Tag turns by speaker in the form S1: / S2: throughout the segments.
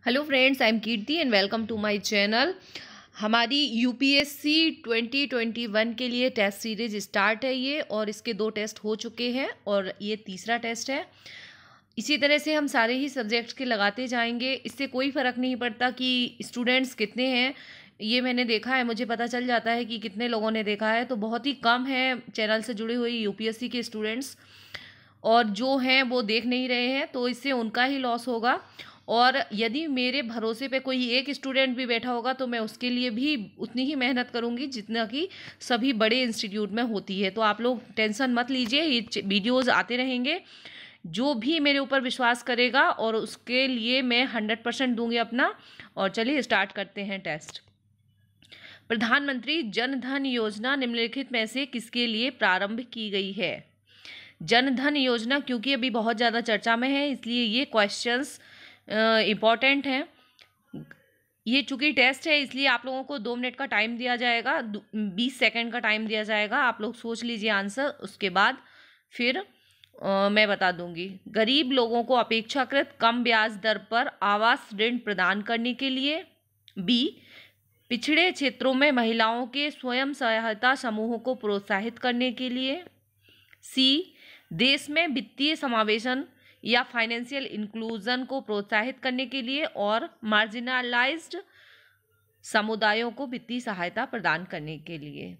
S1: Hello friends, I am Kirti and welcome to my channel. हमारी UPSC 2021 के लिए test series start है ये, और इसके 2 टेस्ट हो चुके हैं और ये तीसरा टेस्ट है। इसी तरह से हम सारे ही सब्जेक्ट्स के लगाते जाएंगे। इससे कोई फ़र्क नहीं पड़ता कि स्टूडेंट्स कितने हैं। ये मैंने देखा है, मुझे पता चल जाता है कि कितने लोगों ने देखा है, तो बहुत ही कम है चैनल से जुड़े हुए यूपीएससी के स्टूडेंट्स, और जो हैं वो देख नहीं रहे हैं, तो इससे उनका ही लॉस होगा। और यदि मेरे भरोसे पे कोई एक स्टूडेंट भी बैठा होगा तो मैं उसके लिए भी उतनी ही मेहनत करूंगी जितना कि सभी बड़े इंस्टीट्यूट में होती है। तो आप लोग टेंशन मत लीजिए, ये वीडियोस आते रहेंगे। जो भी मेरे ऊपर विश्वास करेगा और उसके लिए मैं 100% दूंगी अपना। और चलिए स्टार्ट करते हैं टेस्ट। प्रधानमंत्री जन धन योजना निम्नलिखित में से किसके लिए प्रारंभ की गई है? जन धन योजना क्योंकि अभी बहुत ज़्यादा चर्चा में है, इसलिए ये क्वेश्चंस इम्पॉर्टेंट हैं। ये चूंकि टेस्ट है इसलिए आप लोगों को 2 मिनट का टाइम दिया जाएगा, 20 सेकंड का टाइम दिया जाएगा। आप लोग सोच लीजिए आंसर, उसके बाद फिर मैं बता दूंगी। गरीब लोगों को अपेक्षाकृत कम ब्याज दर पर आवास ऋण प्रदान करने के लिए। बी, पिछड़े क्षेत्रों में महिलाओं के स्वयं सहायता समूहों को प्रोत्साहित करने के लिए। सी, देश में वित्तीय समावेशन या फाइनेंशियल इंक्लूजन को प्रोत्साहित करने के लिए और मार्जिनलाइज्ड समुदायों को वित्तीय सहायता प्रदान करने के लिए।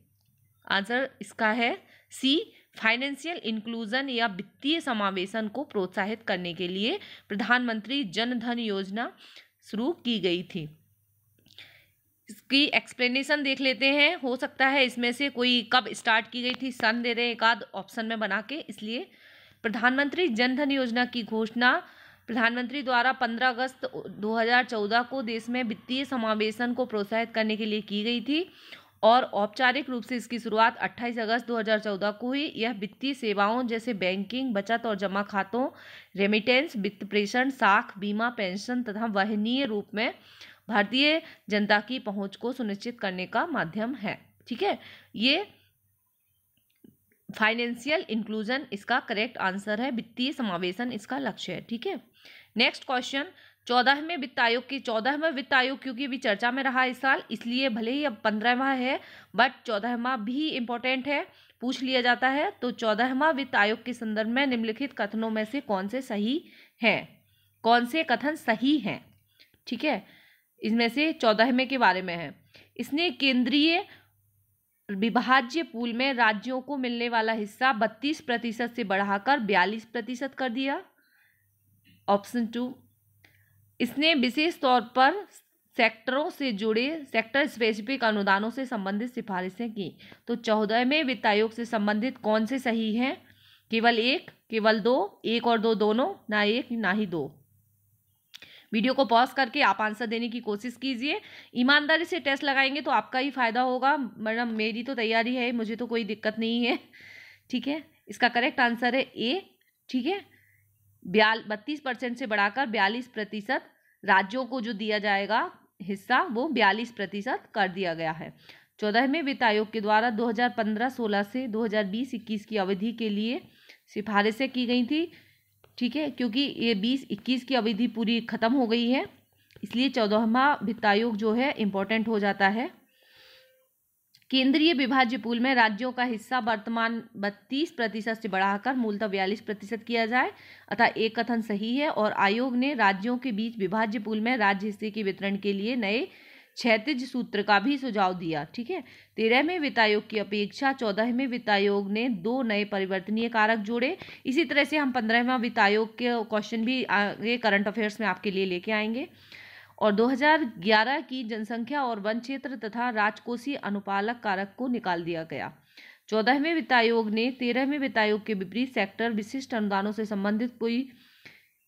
S1: आंसर इसका है सी, फाइनेंशियल इंक्लूजन या वित्तीय समावेशन को प्रोत्साहित करने के लिए प्रधानमंत्री जन धन योजना शुरू की गई थी। इसकी एक्सप्लेनेशन देख लेते हैं। हो सकता है इसमें से कोई कब स्टार्ट की गई थी सन दे रहे हैं एक आध ऑप्शन में बना के, इसलिए प्रधानमंत्री जन धन योजना की घोषणा प्रधानमंत्री द्वारा 15 अगस्त 2014 को देश में वित्तीय समावेशन को प्रोत्साहित करने के लिए की गई थी, और औपचारिक रूप से इसकी शुरुआत 28 अगस्त 2014 को हुई। यह वित्तीय सेवाओं जैसे बैंकिंग, बचत और जमा खातों, रेमिटेंस, वित्त प्रेषण, साख, बीमा, पेंशन तथा वहनीय रूप में भारतीय जनता की पहुंच को सुनिश्चित करने का माध्यम है। ठीक है, ये फाइनेंशियल इंक्लूजन इसका करेक्ट आंसर है, वित्तीय समावेशन इसका लक्ष्य है। ठीक है, नेक्स्ट क्वेश्चन। 14वें वित्त आयोग की 14वां वित्त आयोग क्योंकि अभी चर्चा में रहा इस साल, इसलिए भले ही अब 15वां है बट 14वां भी इंपॉर्टेंट है, पूछ लिया जाता है। तो 14वां वित्त आयोग के संदर्भ में निम्नलिखित कथनों में से कौन से सही हैं? कौन से कथन सही हैं? ठीक है, इसमें से 14वें के बारे में है। इसने केंद्रीय विभाज्य पूल में राज्यों को मिलने वाला हिस्सा 32% से बढ़ाकर 42% कर दिया। ऑप्शन 2, इसने विशेष तौर पर सेक्टरों से जुड़े सेक्टर स्पेसिफिक अनुदानों से संबंधित सिफारिशें की। तो 14वें वित्त आयोग से संबंधित कौन से सही हैं? केवल एक, केवल दो, एक और दो दोनों, ना एक ना ही दो। वीडियो को पॉज करके आप आंसर देने की कोशिश कीजिए। ईमानदारी से टेस्ट लगाएंगे तो आपका ही फायदा होगा। मैडम मेरी तो तैयारी है, मुझे तो कोई दिक्कत नहीं है। ठीक है, इसका करेक्ट आंसर है ए। ठीक है, 32% से बढ़ाकर 42% राज्यों को जो दिया जाएगा हिस्सा वो 42% कर दिया गया है। 14वें वित्त आयोग के द्वारा 2015-16 से 2020-21 की अवधि के लिए सिफारिशें की गई थी। ठीक है, क्योंकि ये 20-21 की अवधि पूरी खत्म हो गई है, इसलिए 14वां वित्त आयोग जो है इंपॉर्टेंट हो जाता है। केंद्रीय विभाज्य पूल में राज्यों का हिस्सा वर्तमान 32% से बढ़ाकर मूलतः 42% किया जाए, अतः एक कथन सही है। और आयोग ने राज्यों के बीच विभाज्य पूल में राज्य हिस्से के वितरण के लिए नए क्षैतिज सूत्र का भी सुझाव दिया। ठीक है, 13वें वित्त आयोग की अपेक्षा 14वें वित्त आयोग ने 2 नए परिवर्तनीय कारक जोड़े। इसी तरह से हम 15वां वित्त आयोग के क्वेश्चन भी आगे करंट अफेयर्स में आपके लिए लेके आएंगे। और 2011 की जनसंख्या और वन क्षेत्र तथा राजकोषीय अनुपालक कारक को निकाल दिया गया। 14वें वित्त आयोग ने 13वें वित्त आयोग के विपरीत सेक्टर विशिष्ट अनुदानों से संबंधित कोई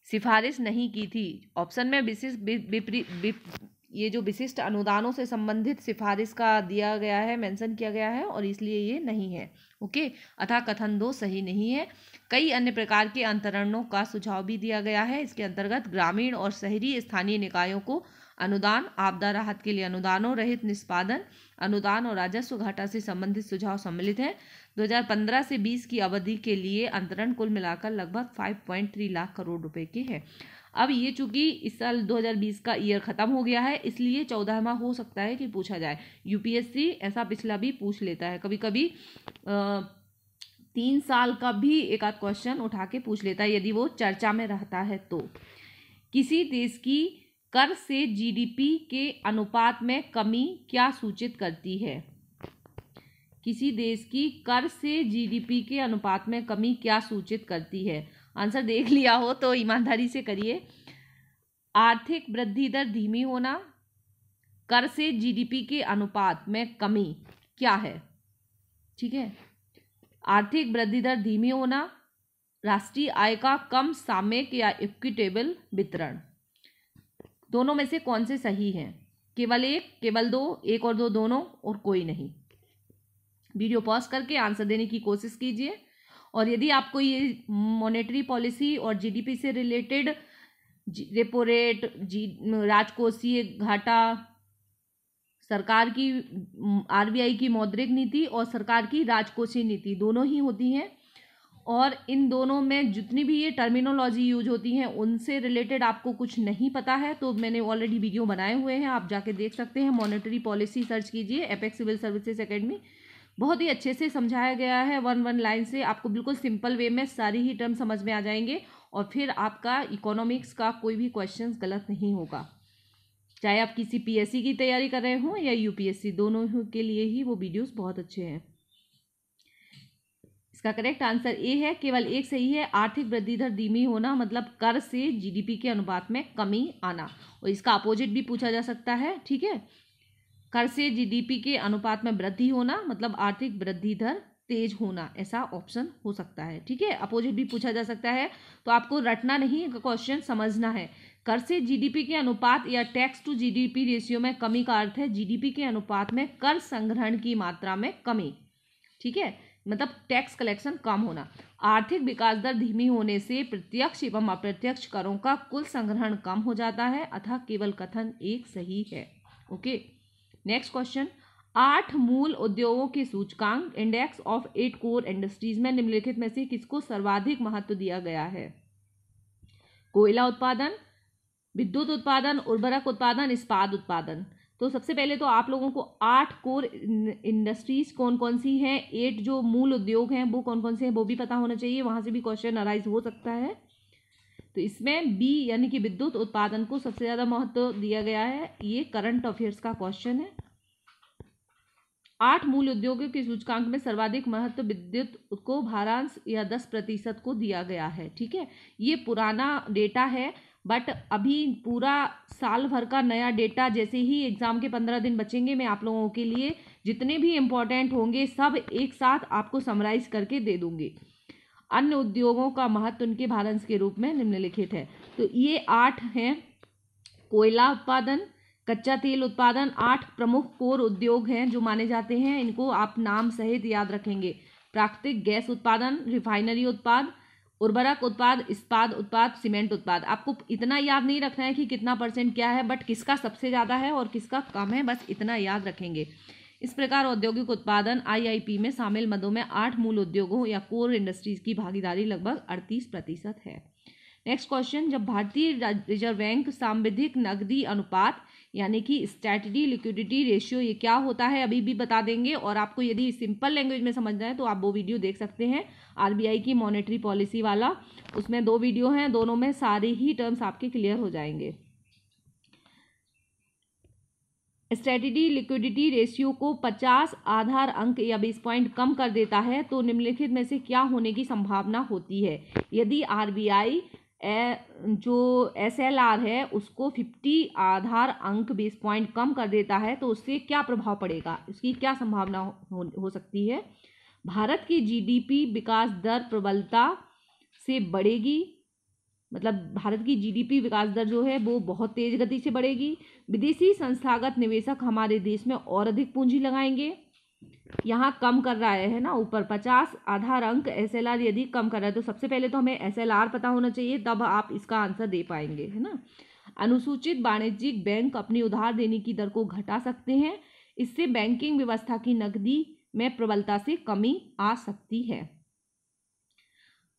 S1: सिफारिश नहीं की थी। ऑप्शन में ये जो विशिष्ट अनुदानों से संबंधित सिफारिश का दिया गया है, मेंशन किया गया है, और इसलिए ये नहीं है। ओके, अतः कथन 2 सही नहीं है। कई अन्य प्रकार के अंतरणों का सुझाव भी दिया गया है। इसके अंतर्गत ग्रामीण और शहरी स्थानीय निकायों को अनुदान, आपदा राहत के लिए अनुदानों रहित निष्पादन अनुदान और राजस्व घाटा से संबंधित सुझाव सम्मिलित हैं। 2015 से 20 की अवधि के लिए अंतरण कुल मिलाकर लगभग 5.3 लाख करोड़ रुपए के हैं। अब ये चूंकि इस साल 2020 का ईयर खत्म हो गया है, इसलिए 14वां हो सकता है कि पूछा जाए। यूपीएससी ऐसा पिछला भी पूछ लेता है, कभी कभी 3 साल का भी एक आध क्वेश्चन उठा के पूछ लेता है यदि वो चर्चा में रहता है तो। किसी देश की कर से जीडीपी के अनुपात में कमी क्या सूचित करती है? किसी देश की कर से जीडीपी के अनुपात में कमी क्या सूचित करती है? आंसर देख लिया हो तो ईमानदारी से करिए। आर्थिक वृद्धि दर धीमी होना, कर से जीडीपी के अनुपात में कमी क्या है? ठीक है, आर्थिक वृद्धि दर धीमी होना, राष्ट्रीय आय का कम सामयिक या इक्विटेबल वितरण। दोनों में से कौन से सही हैं? केवल एक, केवल दो, एक और दो दोनों, और कोई नहीं। वीडियो पॉज करके आंसर देने की कोशिश कीजिए। और यदि आपको ये मॉनेटरी पॉलिसी और जीडीपी से रिलेटेड रेपो रेट, राजकोषीय घाटा, सरकार की आरबीआई की मौद्रिक नीति और सरकार की राजकोषीय नीति दोनों ही होती हैं, और इन दोनों में जितनी भी ये टर्मिनोलॉजी यूज होती हैं उनसे रिलेटेड आपको कुछ नहीं पता है तो मैंने ऑलरेडी वीडियो बनाए हुए हैं, आप जाके देख सकते हैं। मॉनेटरी पॉलिसी सर्च कीजिए, एपेक्स सिविल सर्विसेज एकेडमी, बहुत ही अच्छे से समझाया गया है। वन लाइन से आपको बिल्कुल सिंपल वे में सारी ही टर्म समझ में आ जाएंगे, और फिर आपका इकोनॉमिक्स का कोई भी क्वेश्चन गलत नहीं होगा। चाहे आप किसी पीएससी की तैयारी कर रहे हो या यूपीएससी, दोनों के लिए ही वो वीडियोस बहुत अच्छे हैं। इसका करेक्ट आंसर ए है, केवल एक सही है। आर्थिक वृद्धि दर धीमी होना मतलब कर से जीडीपी के अनुपात में कमी आना, और इसका अपोजिट भी पूछा जा सकता है। ठीक है, कर से जीडीपी के अनुपात में वृद्धि होना मतलब आर्थिक वृद्धि दर तेज होना, ऐसा ऑप्शन हो सकता है। ठीक है, अपोजिट भी पूछा जा सकता है, तो आपको रटना नहीं, क्वेश्चन समझना है। कर से जीडीपी के अनुपात या टैक्स टू जीडीपी रेशियो में कमी का अर्थ है जीडीपी के अनुपात में कर संग्रहण की मात्रा में कमी। ठीक है, मतलब टैक्स कलेक्शन कम होना। आर्थिक विकास दर धीमी होने से प्रत्यक्ष एवं अप्रत्यक्ष करों का कुल संग्रहण कम हो जाता है, अतः केवल कथन एक सही है। Okay, next question. 8 मूल उद्योगों के सूचकांक इंडेक्स ऑफ 8 कोर इंडस्ट्रीज में निम्नलिखित में से किसको सर्वाधिक महत्व दिया गया है? कोयला उत्पादन, विद्युत उत्पादन, उर्वरक उत्पादन, इस्पात उत्पादन। तो सबसे पहले तो आप लोगों को 8 कोर इंडस्ट्रीज कौन कौन सी हैं, 8 जो मूल उद्योग हैं वो कौन कौन से हैं वो भी पता होना चाहिए, वहां से भी क्वेश्चन अराइज हो सकता है। तो इसमें बी यानी कि विद्युत उत्पादन को सबसे ज्यादा महत्व दिया गया है, ये करंट अफेयर्स का क्वेश्चन है। 8 मूल उद्योगों के सूचकांक में सर्वाधिक महत्व विद्युत को भारांश या 10% को दिया गया है। ठीक है, ये पुराना डेटा है, बट अभी पूरा साल भर का नया डेटा, जैसे ही एग्जाम के 15 दिन बचेंगे मैं आप लोगों के लिए जितने भी इम्पोर्टेंट होंगे सब एक साथ आपको समराइज करके दे दूंगी। अन्य उद्योगों का महत्व उनके भारांश के रूप में निम्नलिखित है। तो ये 8 हैं। कोयला उत्पादन, कच्चा तेल उत्पादन, 8 प्रमुख कोर उद्योग हैं जो माने जाते हैं, इनको आप नाम सहित याद रखेंगे। प्राकृतिक गैस उत्पादन, रिफाइनरी उत्पाद, उर्वरक उत्पाद, इस्पात उत्पाद, सीमेंट उत्पाद। आपको इतना याद नहीं रखना है कि कितना % क्या है, बट किसका सबसे ज़्यादा है और किसका कम है, बस इतना याद रखेंगे। इस प्रकार औद्योगिक उत्पादन आईआईपी में शामिल मदों में 8 मूल उद्योगों या कोर इंडस्ट्रीज की भागीदारी लगभग 38% है। Next question. जब भारतीय रिजर्व बैंक सांविधिक नकदी अनुपात यानी कि स्टैट्यूटरी लिक्विडिटी रेशियो, ये क्या होता है अभी भी बता देंगे, और आपको यदि सिंपल लैंग्वेज में समझना है तो आप वो वीडियो देख सकते हैं आरबीआई की मॉनेटरी पॉलिसी वाला, उसमें 2 वीडियो हैं, दोनों में सारे ही टर्म्स आपके क्लियर हो जाएंगे। स्टैट्यूटरी लिक्विडिटी रेशियो को 50 आधार अंक या बेस पॉइंट कम कर देता है तो निम्नलिखित में से क्या होने की संभावना होती है? यदि आरबीआई जो एसएलआर है उसको 50 आधार अंक बेस पॉइंट कम कर देता है तो उससे क्या प्रभाव पड़ेगा, इसकी क्या संभावना हो सकती है? भारत की जीडीपी विकास दर प्रबलता से बढ़ेगी, मतलब भारत की जीडीपी विकास दर जो है वो बहुत तेज गति से बढ़ेगी। विदेशी संस्थागत निवेशक हमारे देश में और अधिक पूंजी लगाएंगे। यहाँ कम कर रहा है ना, ऊपर 50 आधार अंक एसएलआर यदि कम कर रहा है तो सबसे पहले तो हमें एसएलआर पता होना चाहिए, तब आप इसका आंसर दे पाएंगे, है ना। अनुसूचित वाणिज्यिक बैंक अपनी उधार देने की दर को घटा सकते हैं, इससे बैंकिंग व्यवस्था की नकदी में प्रबलता से कमी आ सकती है।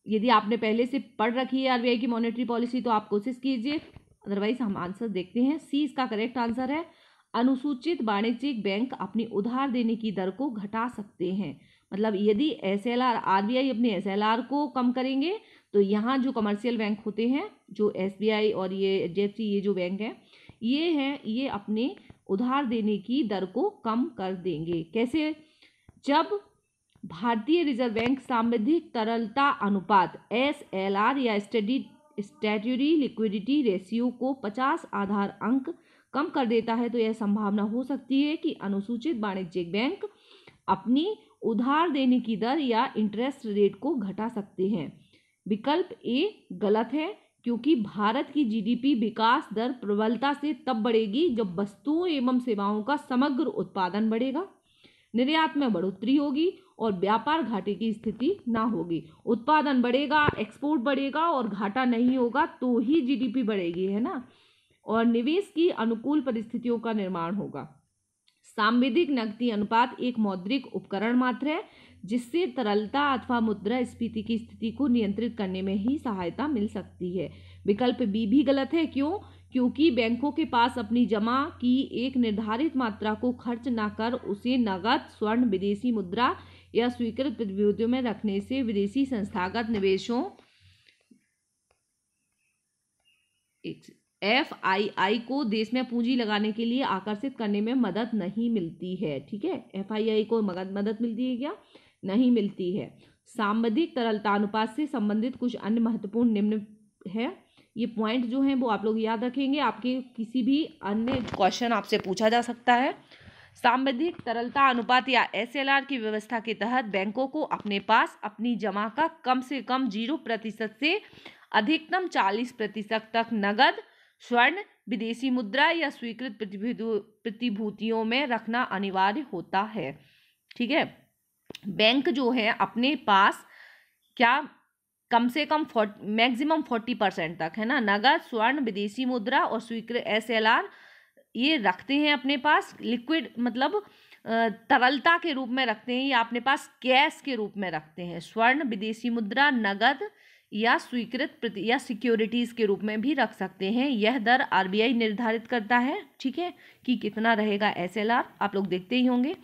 S1: यदि आपने पहले से पढ़ रखी है आरबीआई की मॉनेटरी पॉलिसी तो आप कोशिश कीजिए, अदरवाइज हम आंसर देखते हैं। सी इसका करेक्ट आंसर है। अनुसूचित वाणिज्यिक बैंक अपनी उधार देने की दर को घटा सकते हैं। मतलब यदि एसएलआर, आरबीआई अपने एसएलआर को कम करेंगे तो यहाँ जो कमर्शियल बैंक होते हैं, जो एसबीआई और ये एचडीएफसी, ये जो बैंक हैं, ये अपने उधार देने की दर को कम कर देंगे। कैसे? जब भारतीय रिजर्व बैंक सांविधिक तरलता अनुपात एसएलआर या स्टैट्यूटरी लिक्विडिटी रेशियो को 50 आधार अंक कम कर देता है तो यह संभावना हो सकती है कि अनुसूचित वाणिज्यिक बैंक अपनी उधार देने की दर या इंटरेस्ट रेट को घटा सकते हैं। विकल्प ए गलत है, क्योंकि भारत की जीडीपी विकास दर प्रबलता से तब बढ़ेगी जब वस्तुओं एवं सेवाओं का समग्र उत्पादन बढ़ेगा, निर्यात में बढ़ोतरी होगी और व्यापार घाटे की स्थिति ना होगी। उत्पादन बढ़ेगा, एक्सपोर्ट बढ़ेगा और घाटा नहीं होगा तो ही जीडीपी बढ़ेगी, है ना, और निवेश की अनुकूल परिस्थितियों का निर्माण होगा। सांविधिक नकदी अनुपात एक मौद्रिक उपकरण मात्र है जिससे तरलता अथवा मुद्रास्फीति की स्थिति को नियंत्रित करने में ही सहायता मिल सकती है। विकल्प बी भी गलत है। क्यों? क्योंकि बैंकों के पास अपनी जमा की एक निर्धारित मात्रा को खर्च न कर उसे नगद, स्वर्ण, विदेशी मुद्रा या स्वीकृत प्रतिभूतियों में रखने से विदेशी संस्थागत निवेशों एफआईआई को देश में पूंजी लगाने के लिए आकर्षित करने में मदद नहीं मिलती है। ठीक है, एफआईआई को मदद मिलती है क्या? नहीं मिलती है। सांविधिक तरलता अनुपात से संबंधित कुछ अन्य महत्वपूर्ण निम्न है। ये पॉइंट जो हैं वो आप लोग याद रखेंगे, आपके किसी भी अन्य क्वेश्चन आपसे पूछा जा सकता है। सांविधिक तरलता अनुपात या एसएलआर की व्यवस्था के तहत बैंकों को अपने पास अपनी जमा का कम से कम 0% से अधिकतम 40% तक नगद, स्वर्ण, विदेशी मुद्रा या स्वीकृत प्रतिभूतियों में रखना अनिवार्य होता है। ठीक है, बैंक जो है अपने पास क्या कम से कम मैक्सिमम 40% तक, है ना, नगद, स्वर्ण, विदेशी मुद्रा और स्वीकृत एसएलआर ये रखते हैं अपने पास। लिक्विड मतलब तरलता के रूप में रखते हैं या अपने पास कैश के रूप में रखते हैं। स्वर्ण, विदेशी मुद्रा, नगद या स्वीकृत या सिक्योरिटीज के रूप में भी रख सकते हैं। यह दर आरबीआई निर्धारित करता है, ठीक है, कि कितना रहेगा एसएलआर, आप लोग देखते ही होंगे।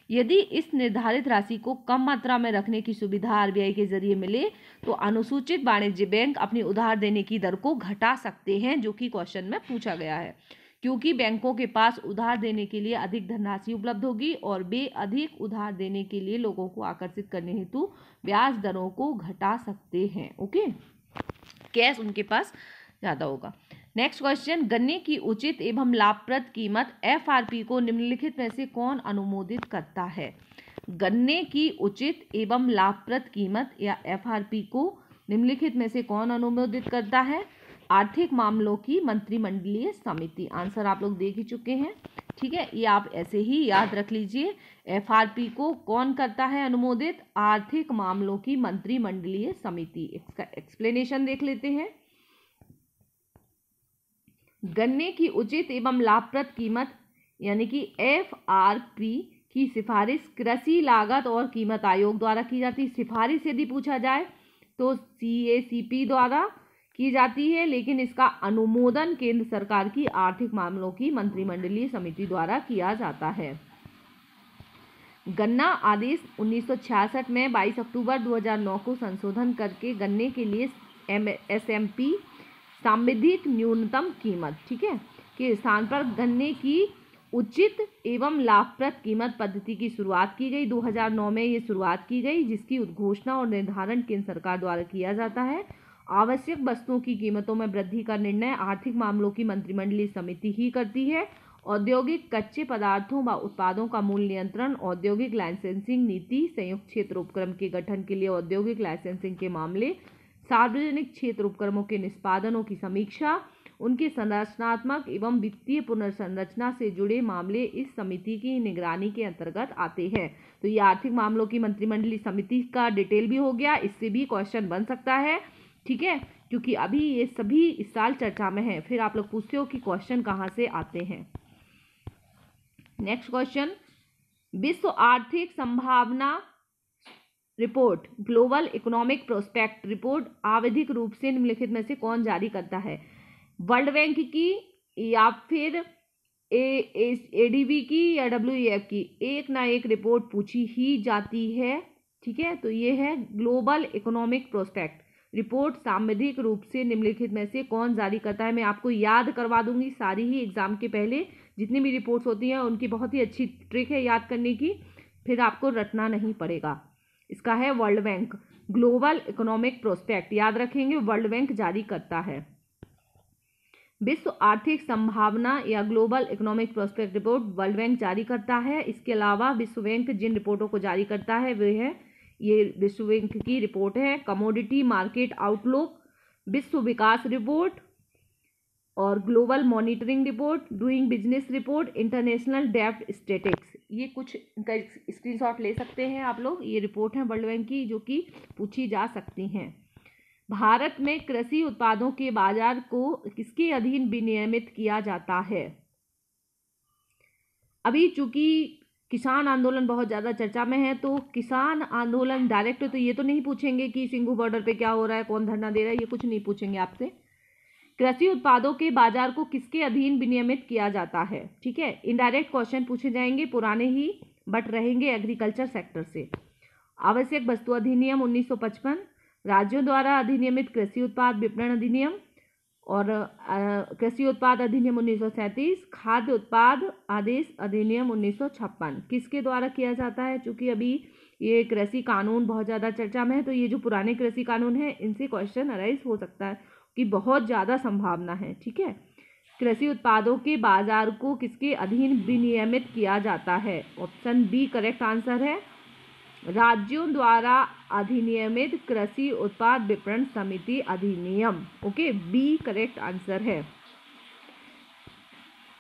S1: यदि इस निर्धारित राशि को कम मात्रा में रखने की सुविधा आरबीआई के जरिए मिले तो अनुसूचित वाणिज्य बैंक अपनी उधार देने की दर को घटा सकते हैं, जो कि क्वेश्चन में पूछा गया है। क्योंकि बैंकों के पास उधार देने के लिए अधिक धनराशि उपलब्ध होगी और वे अधिक उधार देने के लिए लोगों को आकर्षित करने हेतु ब्याज दरों को घटा सकते हैं। ओके, कैश उनके पास ज़्यादा होगा। नेक्स्ट क्वेश्चन, गन्ने की उचित एवं लाभप्रद कीमत एफआरपी को निम्नलिखित में से कौन अनुमोदित करता है? गन्ने की उचित एवं लाभप्रद कीमत या एफआरपी को निम्नलिखित में से कौन अनुमोदित करता है? आर्थिक मामलों की मंत्रिमंडलीय समिति। आंसर आप लोग देख ही चुके हैं, ठीक है, ये आप ऐसे ही याद रख लीजिए। एफआरपी को कौन करता है अनुमोदित? आर्थिक मामलों की मंत्रिमंडलीय समिति। इसका एक्सप्लेनेशन देख लेते हैं। गन्ने की उचित एवं लाभप्रद कीमत यानी कि एफआरपी की सिफारिश कृषि लागत और कीमत आयोग द्वारा की जाती है। सिफारिश यदि पूछा जाए तो सीएसीपी द्वारा की जाती है, लेकिन इसका अनुमोदन केंद्र सरकार की आर्थिक मामलों की मंत्रिमंडलीय समिति द्वारा किया जाता है। गन्ना आदेश 1966 में 22 अक्टूबर 2009 को संशोधन करके गन्ने के लिए एसएमपी सांविधिक न्यूनतम कीमत, ठीक है, के स्थान पर गन्ने की उचित एवं लाभप्रद कीमत पद्धति की शुरुआत की गई। 2009 में ये शुरुआत की गई, जिसकी उद्घोषणा और निर्धारण केंद्र सरकार द्वारा किया जाता है। आवश्यक वस्तुओं की कीमतों में वृद्धि का निर्णय आर्थिक मामलों की मंत्रिमंडलीय समिति ही करती है। औद्योगिक कच्चे पदार्थों व उत्पादों का मूल्य नियंत्रण, औद्योगिक लाइसेंसिंग नीति, संयुक्त क्षेत्र उपक्रम के गठन के लिए औद्योगिक लाइसेंसिंग के मामले, सार्वजनिक क्षेत्र उपक्रमों के निष्पादनों की समीक्षा, उनके संरचनात्मक एवं वित्तीय पुनर्संरचना से जुड़े मामले इस समिति की निगरानी के अंतर्गत आते हैं। तो ये आर्थिक मामलों की मंत्रिमंडलीय समिति का डिटेल भी हो गया, इससे भी क्वेश्चन बन सकता है, ठीक है, क्योंकि अभी ये सभी इस साल चर्चा में है। फिर आप लोग पूछते हो कि क्वेश्चन कहाँ से आते हैं। नेक्स्ट क्वेश्चन, विश्व आर्थिक संभावना report global economic prospect report आवधिक रूप से निम्नलिखित में से कौन जारी करता है? वर्ल्ड बैंक की या फिर एडीबी की या डब्ल्यूईएफ की? एक ना एक रिपोर्ट पूछी ही जाती है, ठीक है। तो ये है ग्लोबल इकोनॉमिक प्रोस्पेक्ट रिपोर्ट सामूहिक रूप से निम्नलिखित में से कौन जारी करता है? मैं आपको याद करवा दूंगी सारी ही एग्जाम के पहले जितनी भी रिपोर्ट्स होती हैं उनकी बहुत ही अच्छी ट्रिक है याद करने की, फिर आपको रटना नहीं पड़ेगा। इसका है world bank global economic prospect, याद रखेंगे वर्ल्ड बैंक जारी करता है। विश्व आर्थिक संभावना या global economic prospect report world bank जारी करता है। इसके अलावा विश्व बैंक जिन रिपोर्टों को जारी करता है वे है, ये विश्व बैंक की रिपोर्ट है कमोडिटी मार्केट आउटलुक, विश्व विकास रिपोर्ट और global monitoring report, doing business report, international डेब्ट स्टेटिक्स। ये कुछ इनका स्क्रीनशॉट ले सकते हैं आप लोग, ये रिपोर्ट है वर्ल्ड बैंक की जो कि पूछी जा सकती हैं। भारत में कृषि उत्पादों के बाजार को किसके अधीन विनियमित किया जाता है? अभी चूंकि किसान आंदोलन बहुत ज़्यादा चर्चा में है तो किसान आंदोलन डायरेक्ट तो ये तो नहीं पूछेंगे कि सिंघू बॉर्डर पे क्या हो रहा है, कौन धरना दे रहा है, ये कुछ नहीं पूछेंगे आपसे। कृषि उत्पादों के बाजार को किसके अधीन विनियमित किया जाता है, ठीक है। इनडायरेक्ट क्वेश्चन पूछे जाएंगे पुराने ही, बट रहेंगे एग्रीकल्चर सेक्टर से। आवश्यक वस्तु अधिनियम 1955, राज्यों द्वारा अधिनियमित कृषि उत्पाद विपणन अधिनियम और कृषि उत्पाद अधिनियम 1937, खाद्य उत्पाद आदेश अधिनियम 1956 किसके द्वारा किया जाता है? चूंकि अभी ये कृषि कानून बहुत ज़्यादा चर्चा में है तो ये जो पुराने कृषि कानून है इनसे क्वेश्चन अराइज हो सकता है कि बहुत ज़्यादा संभावना है, ठीक है। कृषि उत्पादों के बाजार को किसके अधीन विनियमित किया जाता है? ऑप्शन बी करेक्ट आंसर है, राज्यों द्वारा अधिनियमित कृषि उत्पाद विपणन समिति अधिनियम। ओके, बी करेक्ट आंसर है,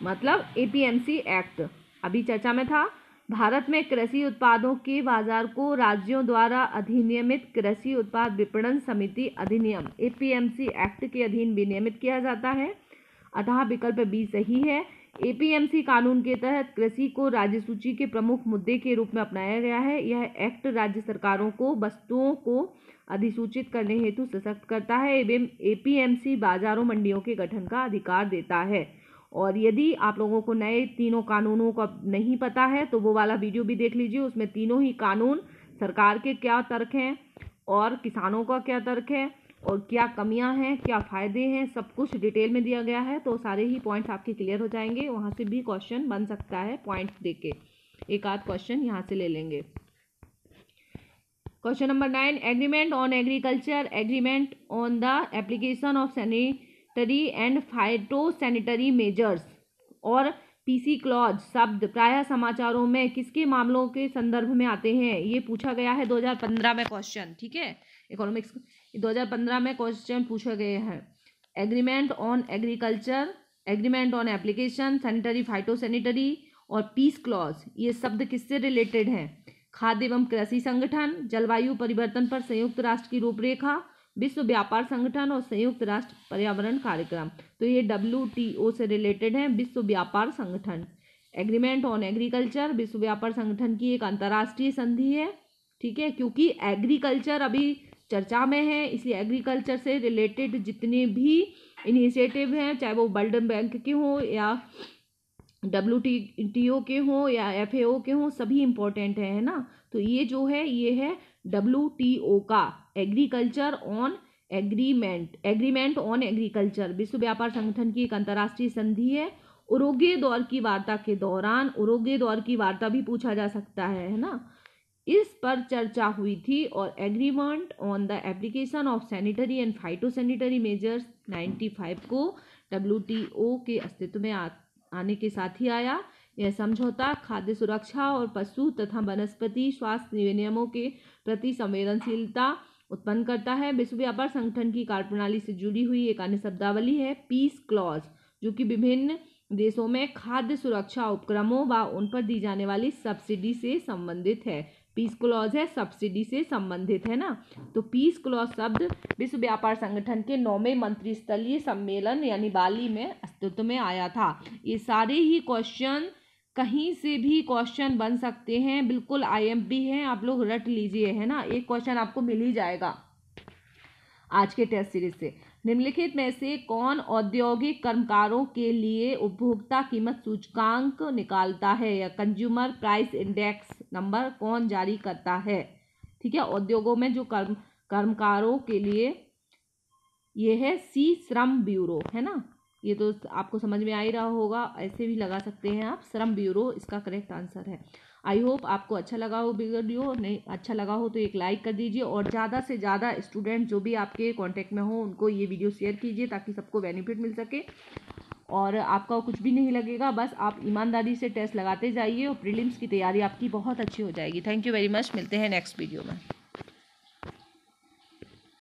S1: मतलब एपीएमसी एक्ट अभी चर्चा में था। भारत में कृषि उत्पादों के बाजार को राज्यों द्वारा अधिनियमित कृषि उत्पाद विपणन समिति अधिनियम एपीएमसी एक्ट के अधीन विनियमित किया जाता है, अतः विकल्प बी सही है। एपीएमसी कानून के तहत कृषि को राज्य सूची के प्रमुख मुद्दे के रूप में अपनाया गया है। यह एक्ट राज्य सरकारों को वस्तुओं को अधिसूचित करने हेतु सशक्त करता है एवं एपीएमसी बाजारों मंडियों के गठन का अधिकार देता है। और यदि आप लोगों को नए तीनों कानूनों का नहीं पता है तो वो वाला वीडियो भी देख लीजिए, उसमें तीनों ही कानून सरकार के क्या तर्क हैं और किसानों का क्या तर्क है और क्या कमियां हैं, क्या फ़ायदे हैं, सब कुछ डिटेल में दिया गया है। तो सारे ही पॉइंट्स आपके क्लियर हो जाएंगे, वहाँ से भी क्वेश्चन बन सकता है पॉइंट्स देख के, एक आध क्वेश्चन यहाँ से ले लेंगे। Question number 9, agreement on agriculture, agreement on the application of sanitary and phytosanitary measures और पीसी क्लॉज शब्द प्रायः समाचारों में किसके मामलों के संदर्भ में आते हैं? ये पूछा गया है 2015 में क्वेश्चन, ठीक है। इकोनॉमिक्स 2015 में क्वेश्चन पूछे गए हैं। Agreement on agriculture, agreement on application, sanitary phytosanitary और पीस क्लॉज, ये शब्द किससे रिलेटेड हैं? खाद्य एवं कृषि संगठन, जलवायु परिवर्तन पर संयुक्त राष्ट्र की रूपरेखा, विश्व व्यापार संगठन और संयुक्त राष्ट्र पर्यावरण कार्यक्रम। तो ये WTO से रिलेटेड है, विश्व व्यापार संगठन। एग्रीमेंट ऑन एग्रीकल्चर विश्व व्यापार संगठन की एक अंतर्राष्ट्रीय संधि है, ठीक है। क्योंकि एग्रीकल्चर अभी चर्चा में है इसलिए एग्रीकल्चर से रिलेटेड जितने भी इनिशिएटिव हैं, चाहे वो वर्ल्ड बैंक के हों या WTO के हों या FAO के हों, सभी इम्पोर्टेंट है ना। तो ये जो है ये है WTO का agriculture on agreement on agriculture, विश्व व्यापार संगठन की एक अंतर्राष्ट्रीय संधि है। उरुग्वे दौर की वार्ता के दौरान, उरुग्वे दौर की वार्ता भी पूछा जा सकता है ना, इस पर चर्चा हुई थी और agreement on the application of sanitary and phytosanitary measures 95 को WTO के अस्तित्व में आने के साथ ही आया। यह समझौता खाद्य सुरक्षा और पशु तथा वनस्पति स्वास्थ्य नियमों के प्रति संवेदनशीलता उत्पन्न करता है। विश्व व्यापार संगठन की कार्यप्रणाली से जुड़ी हुई एक अन्य शब्दावली है पीस क्लॉज, जो कि विभिन्न देशों में खाद्य सुरक्षा उपक्रमों व उन पर दी जाने वाली सब्सिडी से संबंधित है। पीस क्लॉज है सब्सिडी से संबंधित है ना। तो पीस क्लॉज शब्द विश्व व्यापार संगठन के 9वें मंत्रिस्तरीय सम्मेलन यानी बाली में अस्तित्व में आया था। ये सारे ही क्वेश्चन कहीं से भी क्वेश्चन बन सकते हैं, बिल्कुल IMP है, आप लोग रट लीजिए, है ना। एक क्वेश्चन आपको मिल ही जाएगा आज के टेस्ट सीरीज से। निम्नलिखित में से कौन औद्योगिक कर्मकारों के लिए उपभोक्ता कीमत सूचकांक निकालता है, या कंज्यूमर प्राइस इंडेक्स नंबर कौन जारी करता है? ठीक है, उद्योगों में जो कर्मकारों के लिए ये है श्रम ब्यूरो, है ना। ये तो आपको समझ में आ ही रहा होगा, ऐसे भी लगा सकते हैं आप, श्रम ब्यूरो इसका करेक्ट आंसर है। आई होप आपको अच्छा लगा हो वीडियो। नहीं अच्छा लगा हो तो एक लाइक कर दीजिए, और ज़्यादा से ज़्यादा स्टूडेंट जो भी आपके कांटेक्ट में हो उनको ये वीडियो शेयर कीजिए, ताकि सबको बेनिफिट मिल सके और आपका कुछ भी नहीं लगेगा। बस आप ईमानदारी से टेस्ट लगाते जाइए और प्रीलिम्स की तैयारी आपकी बहुत अच्छी हो जाएगी। थैंक यू वेरी मच, मिलते हैं नेक्स्ट वीडियो में।